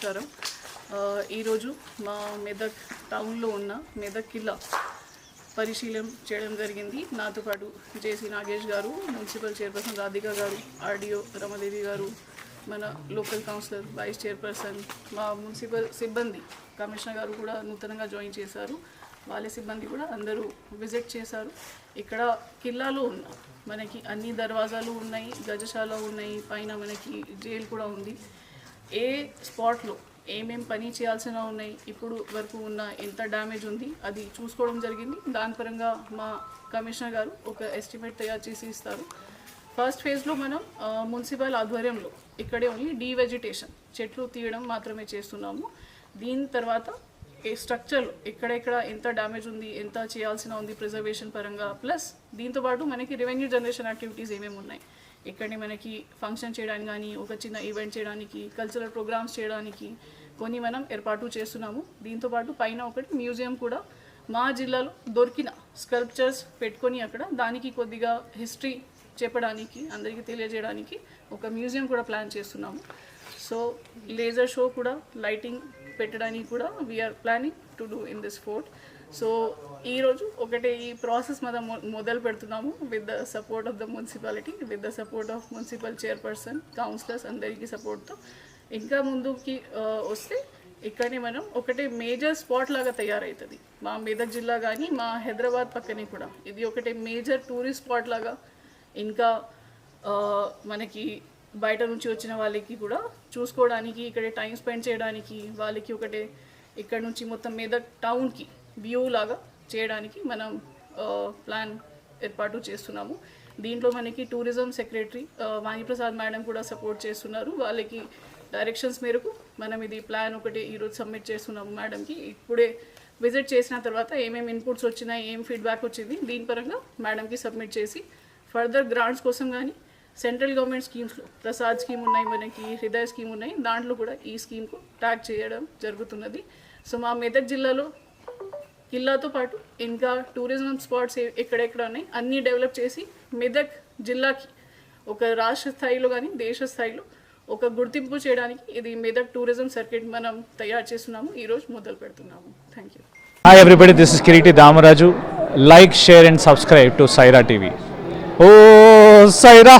నమస్కారం. ఈరోజు మా మెదక్ టౌన్లో ఉన్న మెదక్ కిల్లా పరిశీలన చేయడం జరిగింది. నాతో పాటు జేసీ నాగేష్ గారు, మున్సిపల్ చైర్పర్సన్ రాధిక గారు, ఆర్డీఓ రమాదేవి గారు, మన లోకల్ కౌన్సిలర్, వైస్ చైర్పర్సన్, మా మున్సిపల్ సిబ్బంది, కమిషనర్ గారు కూడా నూతనంగా జాయిన్ చేశారు. వాళ్ళ సిబ్బంది కూడా అందరూ విజిట్ చేశారు. ఇక్కడ కిల్లాలో ఉన్న మనకి అన్ని దర్వాజాలు ఉన్నాయి, గజశాల ఉన్నాయి, పైన మనకి జైలు కూడా ఉంది. ఏ స్పాట్లో ఏమేం పని చేయాల్సిన ఉన్నాయి, ఇప్పుడు వరకు ఉన్న ఎంత డ్యామేజ్ ఉంది అది చూసుకోవడం జరిగింది. దాని పరంగా మా కమిషనర్ గారు ఒక ఎస్టిమేట్ తయారు చేసి ఇస్తారు. ఫస్ట్ ఫేజ్లో మనం మున్సిపల్ ఆధ్వర్యంలో ఇక్కడే ఓన్లీ డీవెజిటేషన్, చెట్లు తీయడం మాత్రమే చేస్తున్నాము. దీని తర్వాత ఏ స్ట్రక్చర్లో ఎక్కడెక్కడ ఎంత డ్యామేజ్ ఉంది, ఎంత చేయాల్సిన ఉంది ప్రిజర్వేషన్ పరంగా, ప్లస్ దీంతోపాటు మనకి రెవెన్యూ జనరేషన్ యాక్టివిటీస్ ఏమేమి ఉన్నాయి, ఇక్కడనే మనకి ఫంక్షన్ చేయడానికి కానీ, ఒక చిన్న ఈవెంట్ చేయడానికి, కల్చరల్ ప్రోగ్రామ్స్ చేయడానికి కొన్ని మనం ఏర్పాటు చేస్తున్నాము. దీంతోపాటు పైన ఒకటి మ్యూజియం కూడా మా జిల్లాలో దొరికిన స్కల్ప్చర్స్ పెట్టుకొని అక్కడ దానికి కొద్దిగా హిస్టరీ చెప్పడానికి, అందరికీ తెలియజేయడానికి ఒక మ్యూజియం కూడా ప్లాన్ చేస్తున్నాము. సో లేజర్ షో కూడా, లైటింగ్ పెట్టడానికి కూడా we are planning to do in this fort. So ఈరోజు ఒకటే ఈ ప్రాసెస్ మనం మొదలు పెడుతున్నాము with the support of the municipality, with the support of municipal chairperson, councillors అందరికీ సపోర్ట్తో. ఇంకా ముందుకి వస్తే ఇక్కడనే మనం ఒకటే మేజర్ స్పాట్ లాగా తయారవుతుంది. మా మెదక్ జిల్లా కానీ మా హైదరాబాద్ పక్కనే కూడా ఇది ఒకటే మేజర్ టూరిస్ట్ స్పాట్ లాగా, ఇంకా మనకి బయట నుంచి వచ్చిన వాళ్ళకి కూడా చూసుకోవడానికి, ఇక్కడే టైం స్పెండ్ చేయడానికి, వాళ్ళకి ఒకటే ఇక్కడ నుంచి మొత్తం మెదక్ టౌన్కి వ్యూ లాగా చేయడానికి మనం ప్లాన్ ఏర్పాటు చేస్తున్నాము. దీంట్లో మనకి టూరిజం సెక్రటరీ వాణిప్రసాద్ మేడం కూడా సపోర్ట్ చేస్తున్నారు. వాళ్ళకి డైరెక్షన్స్ మేరకు మనం ఇది ప్లాన్ ఒకటి ఈరోజు సబ్మిట్ చేస్తున్నాము మేడంకి. ఇప్పుడే విజిట్ చేసిన తర్వాత ఏమేమి ఇన్పుట్స్ వచ్చినాయి, ఏం ఫీడ్బ్యాక్ వచ్చింది, దీని పరంగా మేడంకి సబ్మిట్ చేసి ఫర్దర్ గ్రాంట్స్ కోసం కానీ, సెంట్రల్ గవర్నమెంట్ స్కీమ్స్లో ప్రసాద్ స్కీమ్ ఉన్నాయి, మనకి హృదయ స్కీమ్ ఉన్నాయి, దాంట్లో కూడా ఈ స్కీమ్కు ట్యాగ్ చేయడం జరుగుతున్నది. సో మా మెదక్ జిల్లాలో కిల్లాతో పాటు ఇంకా టూరిజం స్పాట్స్ ఎక్కడెక్కడ ఉన్నాయి అన్నీ డెవలప్ చేసి మెదక్ జిల్లాకి ఒక రాష్ట్ర స్థాయిలో కానీ దేశ స్థాయిలో ఒక గుర్తింపు చేయడానికి ఇది మెదక్ టూరిజం సర్కిట్ మనం తయారు చేస్తున్నాము, ఈరోజు మొదలు పెడుతున్నాము. Thank you. Hi everybody, this is Kireeti Damaraju. Like, share and subscribe to Saira TV. ఓ సైరా.